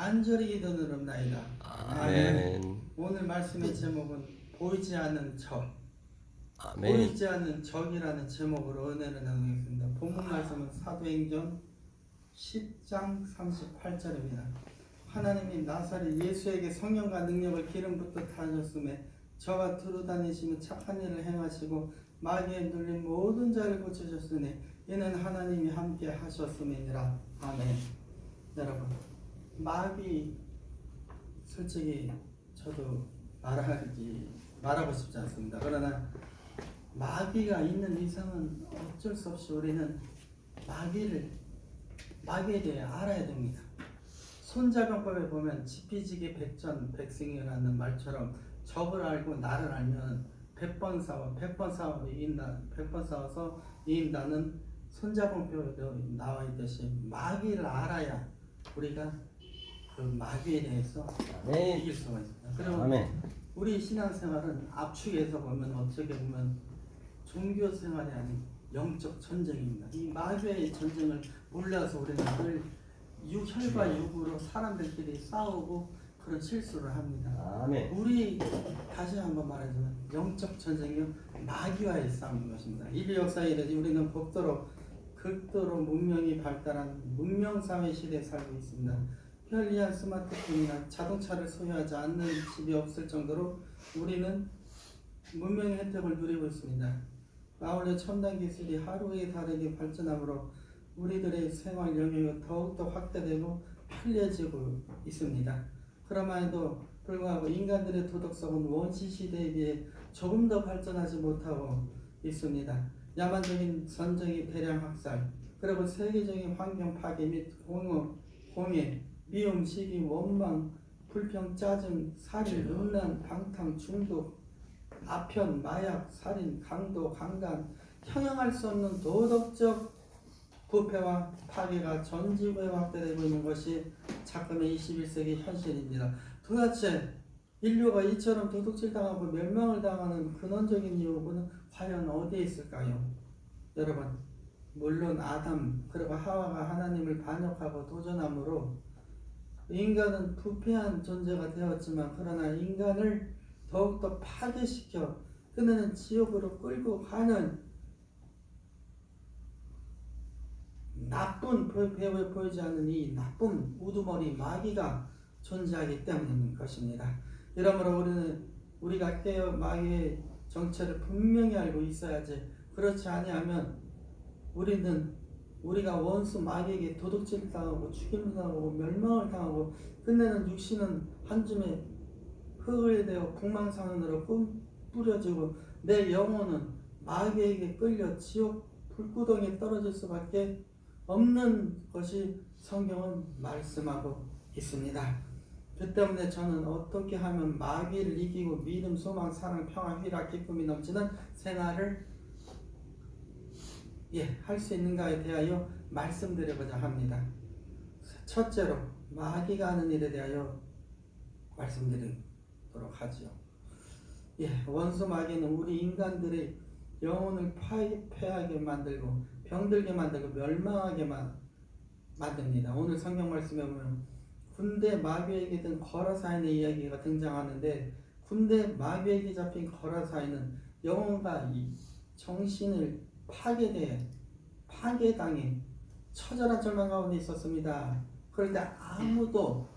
간절히 기도드립나이다. 아멘. 오늘 말씀의 제목은 보이지 않는 적, 아멘. 보이지 않는 적이라는 제목으로 은혜를 나누겠습니다. 본문 말씀은 사도행전 10장 38절입니다. 하나님이 나사렛 예수에게 성령과 능력을 기름부터 타셨음에 저가 두루다니시며 착한 일을 행하시고 마귀에 눌린 모든 자를 고치셨으니 이는 하나님이 함께 하셨음이니라. 아멘. 여러분, 마귀 솔직히 저도 말하고 싶지 않습니다. 그러나 마귀가 있는 이상은 어쩔 수 없이 우리는 마귀에 대해 알아야 됩니다. 손자병법에 보면 지피지기 백전백승이라는 말처럼 적을 알고 나를 알면 100번 싸워서 이긴다는 손자병법에도 나와 있듯이 마귀를 알아야 우리가 그 마귀에 대해서 이길 수가 있습니다. 그리고 우리 신앙생활은 압축해서 보면 어떻게 보면 종교 생활이 아닌 영적 전쟁입니다. 이 마귀의 전쟁을 몰라서 우리는 늘 혈과 육으로 사람들끼리 싸우고 그런 실수를 합니다. 아멘. 우리 다시 한번 말하자면 영적 전쟁은 마귀와의 싸움인 것입니다. 인류 역사에 이르지 우리는 극도로 문명이 발달한 문명사회 시대에 살고 있습니다. 편리한 스마트폰이나 자동차를 소유하지 않는 집이 없을 정도로 우리는 문명의 혜택을 누리고 있습니다. 아울러 첨단 기술이 하루에 다르게 발전함으로 우리들의 생활 영역이 더욱더 확대되고 편리해지고 있습니다. 그럼에도 불구하고 인간들의 도덕성은 원시 시대에 비해 조금 더 발전하지 못하고 있습니다. 야만적인 전쟁의 대량 학살, 그리고 세계적인 환경 파괴 및 공해, 미움, 시기, 원망, 불평, 짜증, 살인, 음란, 방탕, 중독, 아편, 마약, 살인, 강도, 강간, 형용할 수 없는 도덕적 부패와 파괴가 전 지구에 확대되고 있는 것이 작금의 21세기 현실입니다. 도대체 인류가 이처럼 도둑질당하고 멸망을 당하는 근원적인 이유는 과연 어디에 있을까요? 여러분, 물론 아담 그리고 하와가 하나님을 반역하고 도전함으로 인간은 부패한 존재가 되었지만 그러나 인간을 더욱더 파괴시켜 끝내는 지옥으로 끌고 가는 나쁜 배후에 보이지 않는 이 나쁜 우두머리 마귀가 존재하기 때문인 것입니다. 이러므로 우리가 깨어 마귀의 정체를 분명히 알고 있어야지, 그렇지 아니하면 우리가 원수 마귀에게 도둑질 당하고 죽임을 당하고 멸망을 당하고 끝내는 육신은 한 줌의 흙이 되어 궁망상원으로 뿌려지고 내 영혼은 마귀에게 끌려 지옥 불구덩이에 떨어질 수밖에 없는 것이 성경은 말씀하고 있습니다. 그 때문에 저는 어떻게 하면 마귀를 이기고 믿음, 소망, 사랑, 평화, 희락, 기쁨이 넘치는 생활을 할 수 있는가에 대하여 말씀드리고자 합니다. 첫째로 마귀가 하는 일에 대하여 말씀드리도록 하지요. 원수 마귀는 우리 인간들의 영혼을 패하게 만들고 병들게 만들고 멸망하게 만듭니다. 오늘 성경 말씀에 보면 군대 마귀에게 든 거라사인의 이야기가 등장하는데, 군대 마귀에게 잡힌 거라사인은 영혼과 이 정신을 파괴당해 처절한 절망 가운데 있었습니다. 그런데 아무도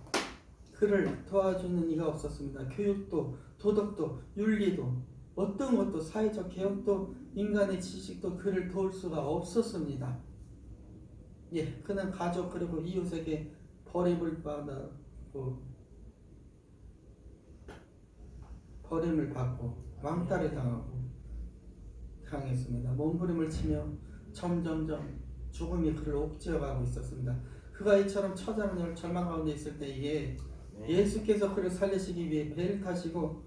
그를 도와주는 이가 없었습니다. 교육도, 도덕도, 윤리도, 어떤 것도, 사회적 개혁도, 인간의 지식도 그를 도울 수가 없었습니다. 그는 가족 그리고 이웃에게 버림을 받고 왕따를 당했습니다. 몸부림을 치며 점점점 죽음이 그를 옥죄어가고 있었습니다. 그가 이처럼 처절한 절망 가운데 있을 때에 예수께서 그를 살리시기 위해 배를 타시고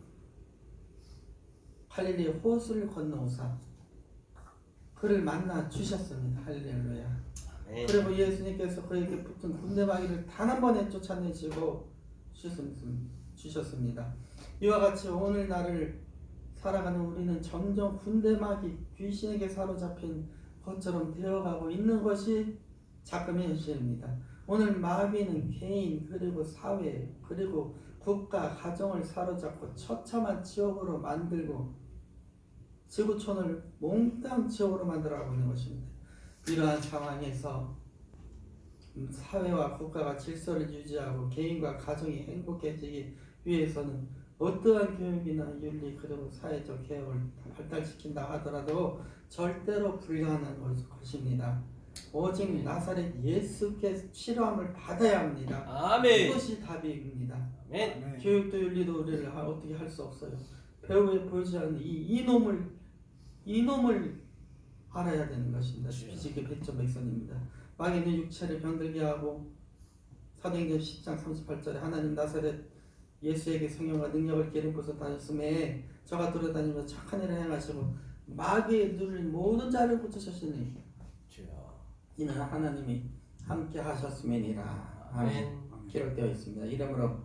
갈릴리 호수를 건너오사 그를 만나 주셨습니다. 할렐루야. 그리고 예수님께서 그에게 붙은 군대 마귀를 단 한 번에 쫓아내시고 주셨습니다. 이와 같이 오늘날을 살아가는 우리는 점점 군대 마귀, 귀신에게 사로잡힌 것처럼 되어가고 있는 것이 작금의 현실입니다. 오늘 마귀는 개인 그리고 사회 그리고 국가 가정을 사로잡고 처참한 지옥으로 만들고 지구촌을 몽땅 지옥으로 만들어가고 있는 것입니다. 이러한 상황에서 사회와 국가가 질서를 유지하고 개인과 가정이 행복해지기 위해서는 어떠한 교육이나 윤리 그리고 사회적 개혁을 발달시킨다 하더라도 절대로 불가능한 것입니다. 오직 나사렛 예수께 치료함을 받아야 합니다. 아멘. 이것이 답입니다. 아멘. 교육도 윤리도 우리를 어떻게 할 수 없어요. 배후에 보이지 않는 이놈을 알아야 되는 것입니다. 스피지기 100점 백선입니다. 마귀는 육체를 병들게 하고 사도행전 10장 38절에 하나님 나사렛 예수에게 성령과 능력을 기름 부어서 다녔음에 저가 돌아다니며 착한 일을 행하시고 마귀의 누릴 모든 자를 고치셨으니 이는 하나님이 함께 하셨음이니라. 아멘. 기록되어 있습니다. 이러므로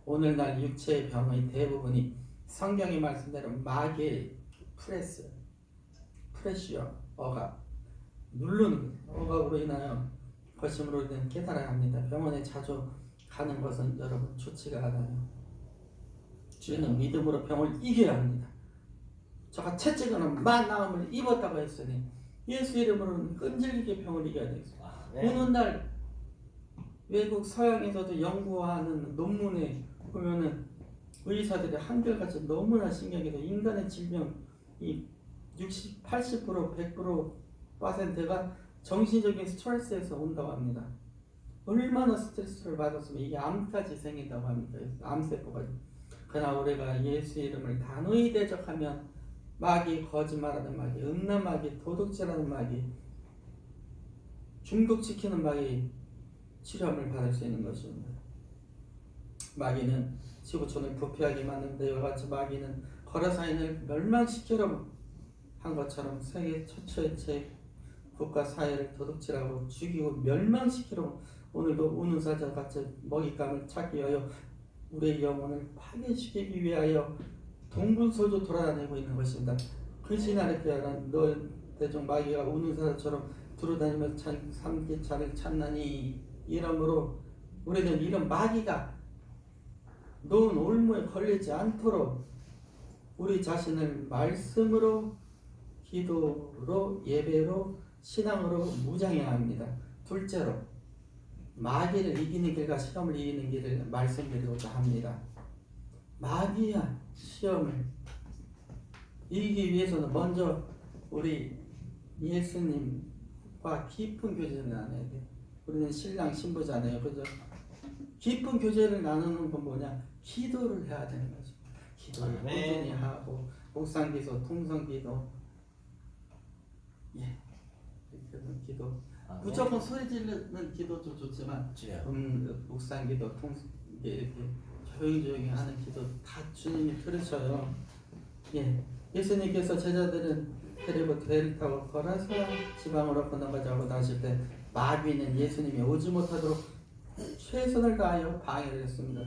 오늘날 육체의 병의 대부분이 성경의 말씀대로 마귀의 프레시어 억압 누르는 억압으로 인하여 거심으로 인해 깨달아야 합니다. 병원에 자주 가는 것은 여러분 좋지가 않아요. 우리는 믿음으로 병을 이겨야 합니다. 저가 채찍은 만나음을 입었다고 했으니 예수 이름으로는 끈질기게 병을 이겨야 되겠습니다. 오늘날 외국 서양에서도 연구하는 논문에 보면은 의사들이 한결같이 너무나 신기하게도 인간의 질병이 60, 80%, 100%가 정신적인 스트레스에서 온다고 합니다. 얼마나 스트레스를 받았으면 이게 암까지 생긴다고 합니다. 암세포가. 그러나 우리가 예수 이름을 단호히 대적하면 마귀, 거짓말하는 마귀, 음란 마귀, 도둑질하는 마귀, 중독시키는 마귀 치료함을 받을 수 있는 것입니다. 마귀는 지구촌을 부패하게 만드는데 이와 같이 마귀는 거라사인을 멸망시키려고 한 것처럼 세계 최초의 국가 사회를 도둑질하고 죽이고 멸망시키려고 오늘도 우는 사자 같이 먹잇감을 찾기 위하여 우리의 영혼을 파괴시키기 위하여 동분서주 돌아다니고 있는 것입니다. 그 시나를 피하란 너 대종 마귀가 우는 사자처럼 두루다니며 삼계차를 찾나니 이러므로 우리는 이런 마귀가 놓은 올무에 걸리지 않도록 우리 자신을 말씀으로 기도로 예배로 신앙으로 무장해야 합니다. 둘째로 마귀를 이기는 길과 시험을 이기는 길을 말씀드리고자 합니다. 마귀와 시험을 이기기 위해서는 먼저 우리 예수님과 깊은 교제를 나눠야 돼요. 우리는 신랑 신부잖아요. 그죠? 깊은 교제를 나누는 건 뭐냐? 기도를 해야 되는 거죠. 기도를 꾸준히 하고 묵상기도, 통성기도, 기도. 무조건 소리 지르는 기도도 좋지만 묵상기도, 이렇게 조용히 하는 기도 다 주님이 들으셔요. 예수님께서 제자들은 데리고 배를 타고 걸어서 지방으로 건너가자고 나실 때 마귀는 예수님이 오지 못하도록 최선을 다하여 방해를 했습니다.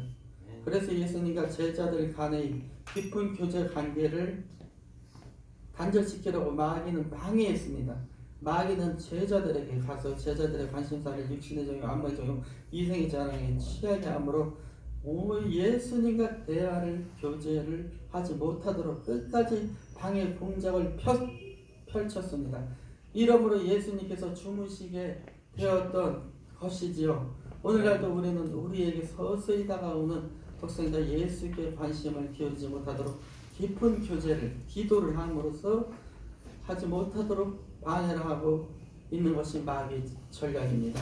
그래서 예수님과 제자들 간의 깊은 교제 관계를 단절시키려고 마귀는 방해했습니다. 마귀는 제자들에게 가서 제자들의 관심사를 육신의 정욕, 안목의 정욕, 이생의 자랑에 취하게 하므로 예수님과 대화를 교제를 하지 못하도록 끝까지 방해 공작을 펼쳤습니다. 이러므로 예수님께서 주무시게 되었던 것이지요. 오늘날도 우리는 우리에게 서서히 다가오는 독생자 예수께 관심을 기울이지 못하도록 깊은 교제를, 기도를 함으로써 하지 못하도록 방해를 하고 있는 것이 마귀의 전략입니다.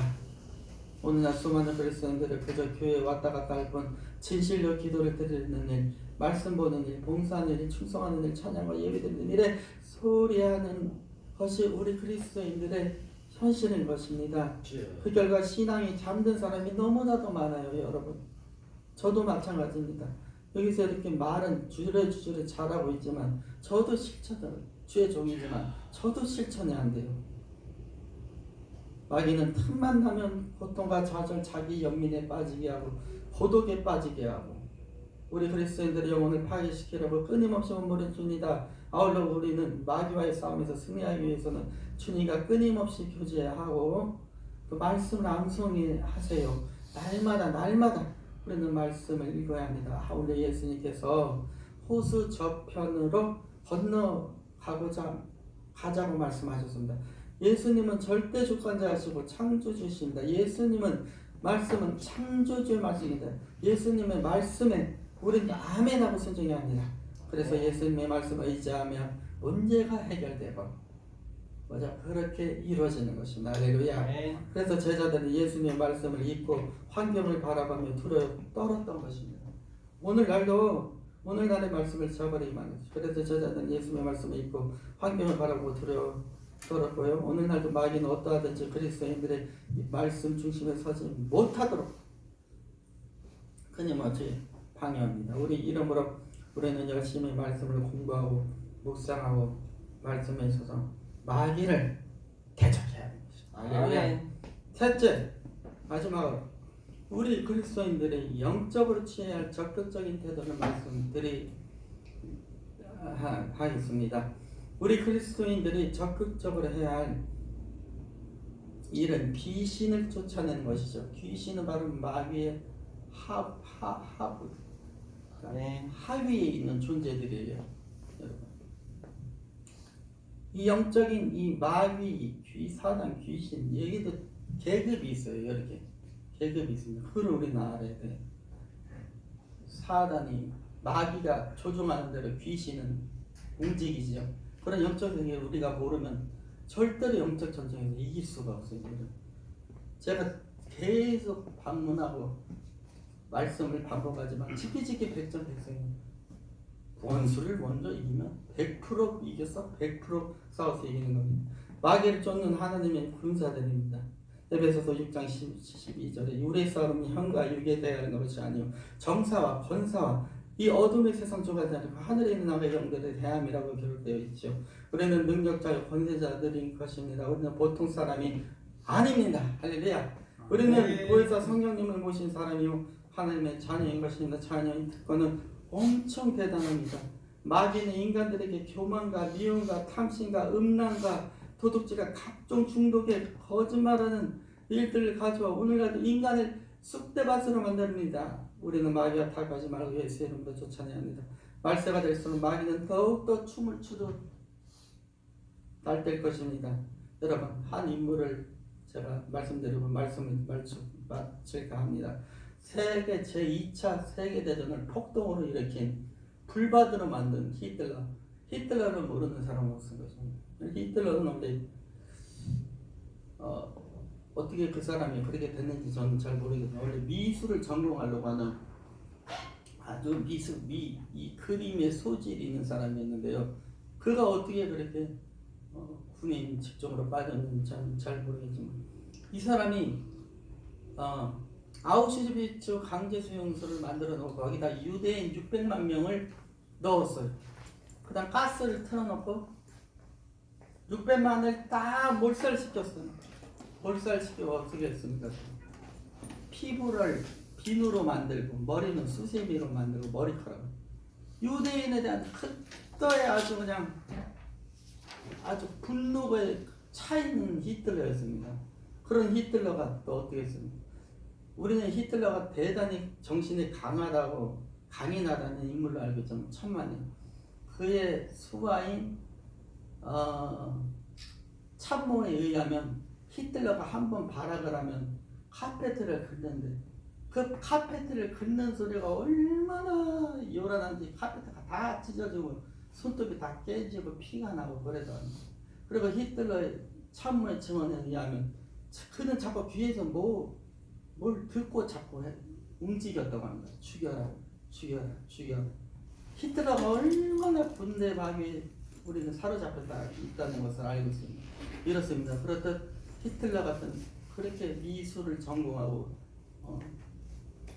오늘날 수많은 그리스도인들을 그저 교회에 왔다 갔다 할 뿐 진실로 기도를 드리는 일, 말씀 보는 일, 봉사하는 일, 충성하는 일, 찬양과 예배 드리는 일에 소리하는 것이 우리 그리스도인들의 현실인 것입니다. 그 결과 신앙이 잠든 사람이 너무나도 많아요, 여러분. 저도 마찬가지입니다. 여기서 이렇게 말은 주저레 잘하고 있지만 저도 주의 종이지만 저도 실천이 안 돼요. 마귀는 틈만 나면 고통과 좌절, 자기 연민에 빠지게 하고 고독에 빠지게 하고 우리 그리스도인들의 영혼을 파괴시키려고 끊임없이 몸부림칩니다. 아울러 우리는 마귀와의 싸움에서 승리하기 위해서는 주님과 끊임없이 교제하고 그 말씀을 암송하세요. 날마다 우리는 말씀을 읽어야 합니다. 원래 예수님께서 호수 저편으로 가자고 말씀하셨습니다. 예수님은 절대 주권자이시고 창조주십니다. 예수님은 말씀은 창조주의 말씀입니다. 예수님의 말씀에 우리는 아멘하고 순종해야 합니다. 그래서 예수님의 말씀을 의지하면 문제가 해결되고 그렇게 이루어지는 것입니다. 할렐루야. 그래서 제자들이 예수님의 말씀을 읽고 환경을 바라보며 두려워 떨었던 것입니다. 오늘날의 말씀을 저버리기만 했죠. 그래서 제자들은 예수님의 말씀을 읽고 환경을 바라보고 두려워 떨었고요. 오늘날도 마귀는 어떠하든지 그리스도인들의 말씀 중심에 서지 못하도록 끊임없이 방해합니다. 우리 이름으로 우리는 열심히 말씀을 공부하고 묵상하고 말씀에 있어서 마귀를 대적해야 됩니다. 할렐루야. 셋째, 마지막으로 우리 그리스도인들의 영적으로 취해야 할 적극적인 태도를 하겠습니다. 우리 그리스도인들이 적극적으로 해야 할 일은 귀신을 쫓아내는 것이죠. 귀신은 바로 마귀의 하위에 있는 존재들이에요. 여러분, 이 영적인 이 마귀, 사단, 귀신 여기도 계급이 있어요. 이렇게 계급이 있습니다. 그걸 우리는 알아야 돼. 사단이 마귀가 조종하는 대로 귀신은 움직이죠. 그런 영적인 게 우리가 모르면 절대로 영적 전쟁에서 이길 수가 없어요. 제가 계속 방문하고 말씀을 반복하지만 지키지키 백전백승이에요. 원수를 먼저 이기면 100% 이겨서 100% 싸워서 이기는 겁니다. 마귀를 쫓는 하나님의 군사들입니다. 에베소서 6장 12절에 우리의 싸움은 혈과 육에 대하는 것이 아니요 정사와 권사와 이 어둠의 세상 좁아지 않고 하늘에 있는 악의 영들에 대함이라고 기록되어 있죠. 우리는 능력자요 권세자들인 것입니다. 우리는 보통 사람이 아닙니다. 할렐루야. 우리는 보혜사 성령님을 모신 사람이요 하나님의 자녀인 것입니다. 자녀인 특권은 엄청 대단합니다. 마귀는 인간들에게 교만과 미움과 탐심과 음란과 도둑질과 각종 중독에 거짓말하는 일들을 가져와 오늘날도 인간을 쑥대밭으로 만듭니다. 우리는 마귀와 타협하지 말고 예수 이름으로 쫓아내야 합니다. 말세가 될수록 마귀는 더욱더 춤을 추듯 날뛸 것입니다. 여러분, 한 인물을 제가 말씀드리고 말씀을 마칠까 합니다. 세계 제2차 세계대전을 폭동으로 일으킨 불바다로 만든 히틀러. 히틀러를 모르는 사람은 없을 것입니다. 히틀러는 어떻게 그 사람이 그렇게 됐는지 저는 잘 모르겠어요. 원래 미술을 전공하려고 하는 아주 이 그림의 소질이 있는 사람이었는데요. 그가 어떻게 그렇게 군인 직종으로 빠졌는지 잘 모르겠지만 이 사람이 아우슈비츠 강제 수용소를 만들어 놓고 거기다 유대인 600만 명을 넣었어요. 그 다음 가스를 틀어놓고 600만을 다 몰살시켰어요. 몰살시키고 어떻게 했습니까? 피부를 비누로 만들고 머리는 수세미로 만들고 머리카락. 유대인에 대한 극도의 아주 그냥 아주 분노에 차 있는 히틀러였습니다. 그런 히틀러가 또 어떻게 했습니까? 우리는 히틀러가 대단히 정신이 강인하다는 인물로 알고 있지만 천만에 그의 수하인 참모에 의하면 히틀러가 한번 발악을 하면 카페트를 긁는데 그 카페트를 긁는 소리가 얼마나 요란한지 카페트가 다 찢어지고 손톱이 다 깨지고 피가 나고 그러더니 그리고 히틀러의 참모의 증언에 의하면 그는 자꾸 귀에서 뭘 듣고 자꾸 움직였다고 합니다. 죽여라. 히틀러가 얼마나 군대 마귀에 우리는 사로잡혀 있다는 것을 알고 있습니다. 이렇습니다. 그렇듯 히틀러 같은 그렇게 미술을 전공하고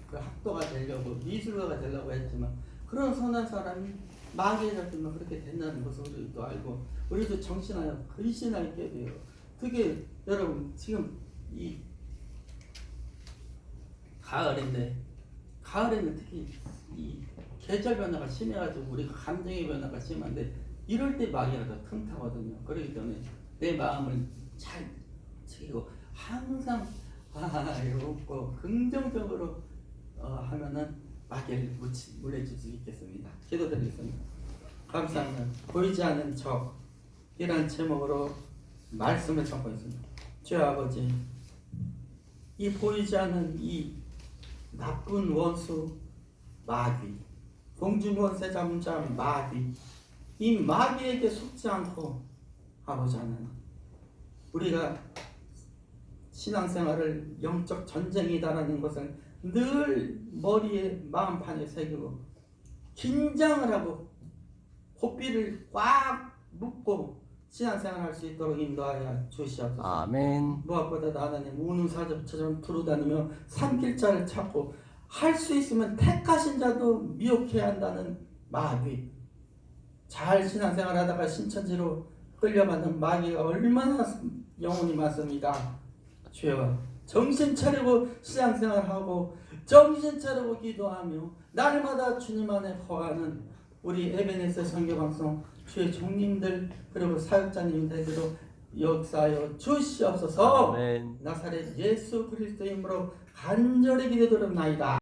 그 학도가 되려고 미술가가 되려고 했지만 그런 선한 사람이 마귀에 잡히면 그렇게 된다는 것을 우리도 알고 우리도 정신하여 근신하게 돼요. 특히 여러분 지금 이 가을에는 특히 이 계절 변화가 심해가지고 우리가 감정의 변화가 심한데 이럴 때 마귀가 더 틈타거든요. 그렇기 때문에 내 마음을 잘 지키고 항상 웃고 긍정적으로 하면은 마귀를 물리칠 수 있겠습니다. 기도드리겠습니다. 감사합니다. 보이지 않는 적 이란 제목으로 말씀을 적고 있습니다. 주여 아버지, 이 보이지 않는 이 나쁜 원수 마귀, 공중권세 잠자 마귀, 이 마귀에게 속지 않고 아버지 하나님, 우리가 신앙생활을 영적 전쟁이다라는 것을 늘 머리에 마음판에 새기고 긴장을 하고 고삐를 꽉 묶고 신앙생활할 수 있도록 인도하여 주시옵소서. 아멘. 무엇보다도 하나님 우는 사자처럼 두루다니며 산길자를 찾고 할 수 있으면 택하신 자도 미혹해야 한다는 마귀, 잘 신앙생활하다가 신천지로 끌려가는 마귀가 얼마나 영혼이 많습니다. 주여, 정신 차리고 신앙생활하고 정신 차리고 기도하며 날마다 주님 안에 거하는 우리 에베네스 선교방송 주의 종님들 그리고 사역자님들로 역사하여 주시옵소서. 아멘. 나사렛 예수 그리스도의 이름으로 간절히 기도드립나이다.